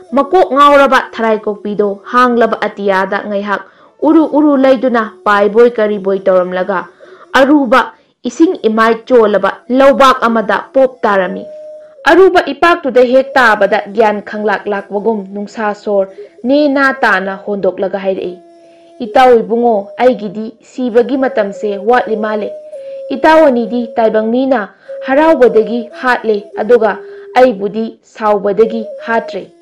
Makok ngꯥꯎꯔꯕ ꯊꯔꯥꯏꯀꯣꯛꯄꯤꯗꯣ ꯍꯥꯡꯂꯕ ꯑꯇꯤꯌꯥꯗ ꯉꯩꯍꯥꯛ ꯎꯔꯨ ꯂꯩꯗꯨꯅ ꯄꯥꯏꯕꯣꯏ ꯀꯔꯤꯕꯣꯏ ꯇꯧꯔꯝꯂꯒ ꯑꯔꯨꯕ ꯏꯁꯤꯡ ꯏꯃꯥꯏ ꯆꯣꯜꯂꯕ ꯂꯧꯕꯥꯛ ꯑꯃꯗ ꯄꯣꯞ ꯇꯥꯔꯝꯃꯤ꯫ ꯑꯔꯨꯕ ꯏꯄꯥꯛꯇꯨꯗ ꯍꯦꯛ ꯇꯥꯕꯗ ꯒ꯭ꯌꯥꯟ ꯈꯪꯂꯥꯛ ꯂꯥꯛꯄꯒꯨꯝ ꯅꯨꯡꯁꯥ ꯁꯣꯔ ꯅꯦꯅꯥ ꯇꯥꯅ ꯍꯣꯟꯗꯣꯛꯂꯒ ꯍꯥꯏꯔꯛꯏ, "ꯏꯇꯥꯎ ꯏꯕꯨꯡꯉꯣ, ꯑꯩꯒꯤꯗꯤ ꯁꯤꯕꯒꯤ ꯃꯇꯝꯁꯦ ꯋꯥꯠꯂꯤ ꯃꯥꯜꯂꯦ꯫ ꯏꯇꯥꯎ ꯑꯅꯤꯗꯤ ꯇꯥꯏꯕꯪ ꯃꯤꯅ ꯍꯔꯥꯎꯕꯗꯒꯤ ꯍꯥꯠꯂꯦ, ꯑꯗꯨꯒ ꯑꯩꯕꯨꯗꯤ ꯁꯥꯎꯕꯗꯒꯤ ꯍꯥꯠꯇ꯭ꯔꯦ꯫